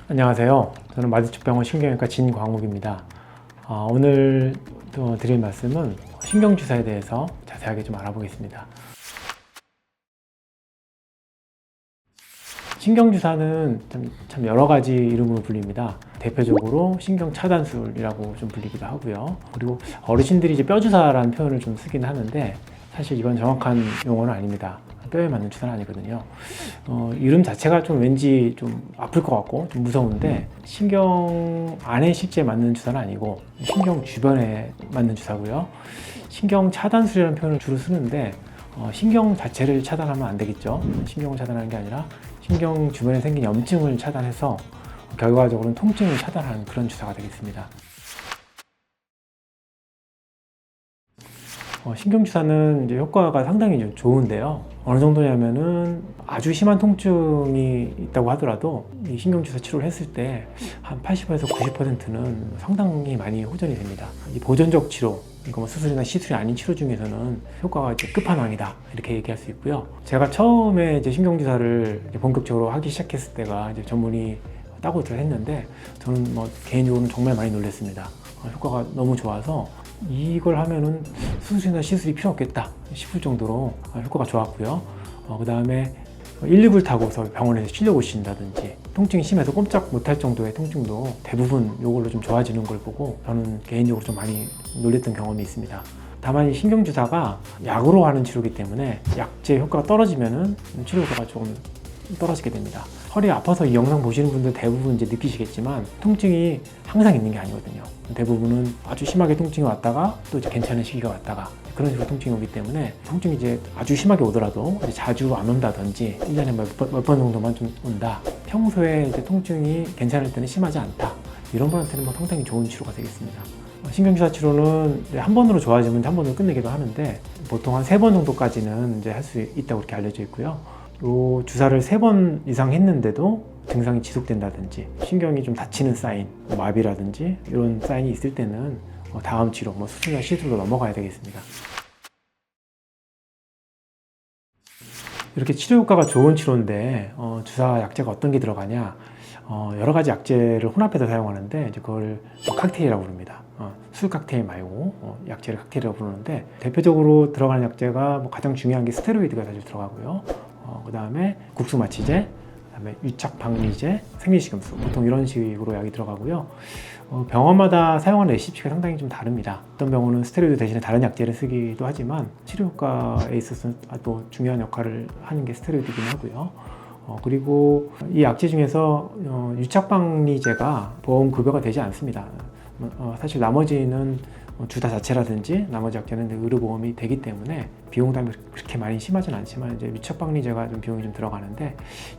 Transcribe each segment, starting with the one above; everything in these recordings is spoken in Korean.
안녕하세요. 저는 마주축병원 신경외과 진광욱입니다. 오늘 드릴 말씀은 신경주사에 대해서 자세하게 좀 알아보겠습니다. 신경주사는 참 여러 가지 이름으로 불립니다. 대표적으로 신경차단술이라고 좀 불리기도 하고요. 그리고 어르신들이 이제 뼈주사라는 표현을 좀 쓰긴 하는데 사실 이건 정확한 용어는 아닙니다. 뼈에 맞는 주사는 아니거든요. 이름 자체가 좀 왠지 좀 아플 것 같고 좀 무서운데 신경 안에 실제 맞는 주사는 아니고 신경 주변에 맞는 주사고요. 신경 차단술이라는 표현을 주로 쓰는데 신경 자체를 차단하면 안 되겠죠. 신경을 차단하는 게 아니라 신경 주변에 생긴 염증을 차단해서 결과적으로는 통증을 차단하는 그런 주사가 되겠습니다. 신경주사는 이제 효과가 상당히 좀 좋은데요. 어느 정도냐면은 아주 심한 통증이 있다고 하더라도 이 신경주사 치료를 했을 때 한 80에서 90%는 상당히 많이 호전이 됩니다. 이 보존적 치료, 그러니까 뭐 수술이나 시술이 아닌 치료 중에서는 효과가 이제 끝판왕이다 이렇게 얘기할 수 있고요. 제가 처음에 이제 신경주사를 이제 본격적으로 하기 시작했을 때가 이제 전문의 따고 했는데 저는 뭐 개인적으로는 정말 많이 놀랐습니다. 효과가 너무 좋아서 이걸 하면은 수술이나 시술이 필요 없겠다 싶을 정도로 효과가 좋았고요. 그 다음에 119를 타고서 병원에서 실려 오신다든지 통증이 심해서 꼼짝 못할 정도의 통증도 대부분 이걸로 좀 좋아지는 걸 보고 저는 개인적으로 좀 많이 놀랬던 경험이 있습니다. 다만 이 신경주사가 약으로 하는 치료이기 때문에 약제 효과가 떨어지면은 치료 효과가 조금 떨어지게 됩니다. 허리 아파서 이 영상 보시는 분들 대부분 이제 느끼시겠지만 통증이 항상 있는 게 아니거든요. 대부분은 아주 심하게 통증이 왔다가 또 이제 괜찮은 시기가 왔다가 그런 식으로 통증이 오기 때문에 통증이 이제 아주 심하게 오더라도 이제 자주 안 온다든지 1년에 몇 번 정도만 좀 온다. 평소에 이제 통증이 괜찮을 때는 심하지 않다. 이런 분한테는 뭐 상당히 좋은 치료가 되겠습니다. 신경주사 치료는 한 번으로 좋아지면 한 번으로 끝내기도 하는데 보통 한 3번 정도까지는 이제 할 수 있다고 이렇게 알려져 있고요. 요 주사를 3번 이상 했는데도 증상이 지속된다든지 신경이 좀 다치는 사인, 마비라든지 이런 사인이 있을 때는 다음 치료, 수술이나 시술로 넘어가야 되겠습니다. 이렇게 치료 효과가 좋은 치료인데 주사 약제가 어떤 게 들어가냐? 여러 가지 약제를 혼합해서 사용하는데 이제 그걸 칵테일이라고 부릅니다. 술 칵테일 말고 약제를 칵테일이라고 부르는데 대표적으로 들어가는 약제가 가장 중요한 게 스테로이드가 사실 들어가고요. 그 다음에 국소마취제, 그다음에 유착방리제, 생리식염수 보통 이런 식으로 약이 들어가고요. 병원마다 사용하는 레시피가 상당히 좀 다릅니다. 어떤 병원은 스테로이드 대신에 다른 약제를 쓰기도 하지만 치료 효과에 있어서 또 중요한 역할을 하는 게 스테로이드이긴 하고요. 그리고 이 약제 중에서 유착방리제가 보험 급여가 되지 않습니다. 사실 나머지는 주사 자체라든지 나머지 약제는 의료보험이 되기 때문에 비용 부담이 그렇게 많이 심하진 않지만 이제 유착방리제가 좀 비용이 좀 들어가는데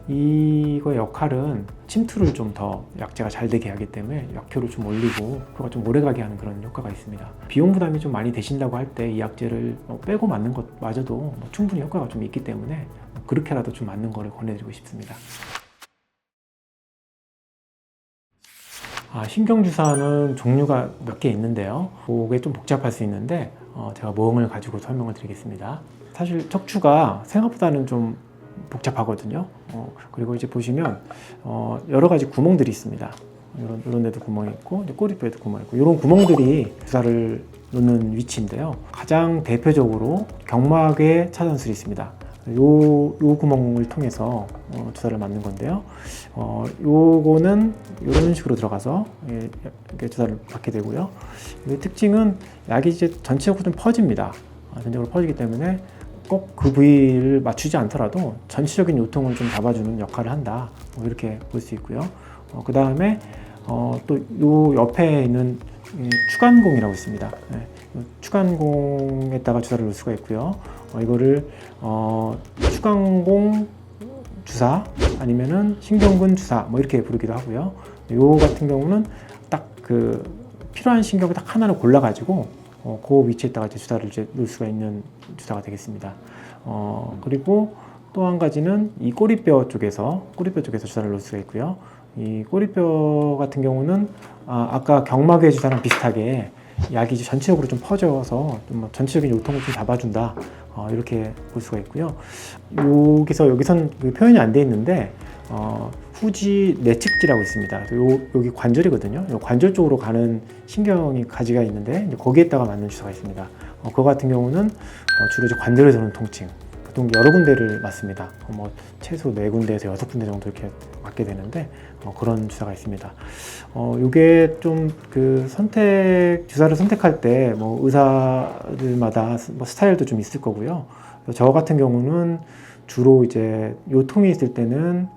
이거의 역할은 침투를 좀 더 약제가 잘 되게 하기 때문에 약효를 좀 올리고 효과가 좀 오래가게 하는 그런 효과가 있습니다. 비용 부담이 좀 많이 되신다고 할 때 이 약제를 빼고 맞는 것마저도 충분히 효과가 좀 있기 때문에 그렇게라도 좀 맞는 거를 권해드리고 싶습니다. 신경주사는 종류가 몇 개 있는데요. 그게 좀 복잡할 수 있는데 제가 모형을 가지고 설명을 드리겠습니다. 사실 척추가 생각보다는 좀 복잡하거든요. 그리고 이제 보시면 여러 가지 구멍들이 있습니다. 이런 데도 구멍이 있고 꼬리뼈에도 구멍이 있고 이런 구멍들이 주사를 놓는 위치인데요. 가장 대표적으로 경막에 차단술이 있습니다. 요 구멍을 통해서 주사를 맞는 건데요. 요거는 이런 식으로 들어가서 이렇게 주사를 받게 되고요. 이 특징은 약이 이제 전체적으로 좀 퍼집니다. 전체적으로 퍼지기 때문에 꼭 그 부위를 맞추지 않더라도 전체적인 요통을 좀 잡아주는 역할을 한다. 이렇게 볼 수 있고요. 그 다음에 또 요 옆에 있는 추간공이라고 있습니다. 추간공에다가 주사를 놓을 수가 있고요. 이거를 추간공 주사 아니면은 신경근 주사 이렇게 부르기도 하고요. 요 같은 경우는 딱 그 필요한 신경을 딱 하나를 골라가지고 그 위치에다가 이제 주사를 이제 놓을 수가 있는 주사가 되겠습니다. 그리고 또 한 가지는 이 꼬리뼈 쪽에서 주사를 놓을 수가 있고요. 이 꼬리뼈 같은 경우는 아까 경막외 주사랑 비슷하게 약이 이제 전체적으로 좀 퍼져서 좀 전체적인 요통을 좀 잡아준다. 이렇게 볼 수가 있고요. 여기선 그 표현이 안 돼 있는데 후지 내측지라고 있습니다. 여기 관절이거든요. 요 관절 쪽으로 가는 신경이 가지가 있는데 이제 거기에다가 맞는 주사가 있습니다. 그거 같은 경우는 주로 이제 관절에서 오는 통증, 보통 여러 군데를 맞습니다. 최소 4군데에서 6군데 정도 이렇게 맞게 되는데 그런 주사가 있습니다. 요게 좀 그 주사를 선택할 때 의사들마다 스타일도 좀 있을 거고요. 저 같은 경우는 주로 이제 요통이 있을 때는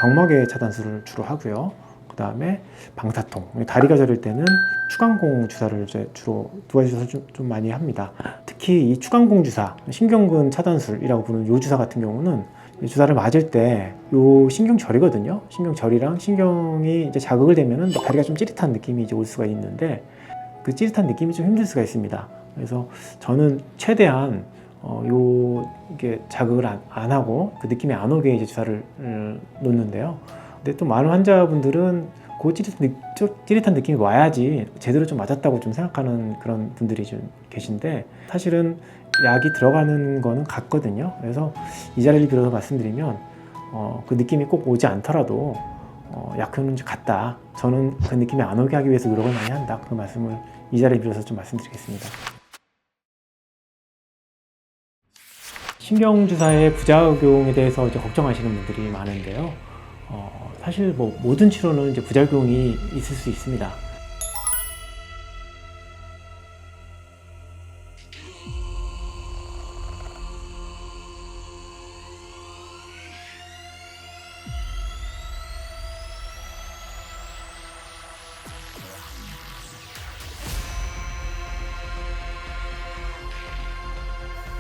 경막의 차단술을 주로 하고요. 그 다음에 방사통, 다리가 저릴 때는 추간공 주사를 이제 주로 2가지 주사를 좀 많이 합니다. 특히 이 추간공 주사, 신경근 차단술이라고 부르는 요 주사 같은 경우는 주사를 맞을 때 요 신경절이거든요. 신경절이랑 신경이 이제 자극을 되면은 다리가 좀 찌릿한 느낌이 이제 올 수가 있는데 그 찌릿한 느낌이 좀 힘들 수가 있습니다. 그래서 저는 최대한 이게 자극을 안 하고 그 느낌이 안 오게 이제 주사를 놓는데요. 근데 또 많은 환자분들은 그 찌릿한 느낌이 와야지 제대로 좀 맞았다고 좀 생각하는 그런 분들이 좀 계신데 사실은 약이 들어가는 거는 같거든요. 그래서 이 자리를 빌어서 말씀드리면 그 느낌이 꼭 오지 않더라도 약효는 같다. 저는 그 느낌이 안 오게 하기 위해서 노력을 많이 한다. 그 말씀을 이 자리를 빌어서 좀 말씀드리겠습니다. 신경주사의 부작용에 대해서 이제 걱정하시는 분들이 많은데요. 사실 모든 치료는 이제 부작용이 있을 수 있습니다.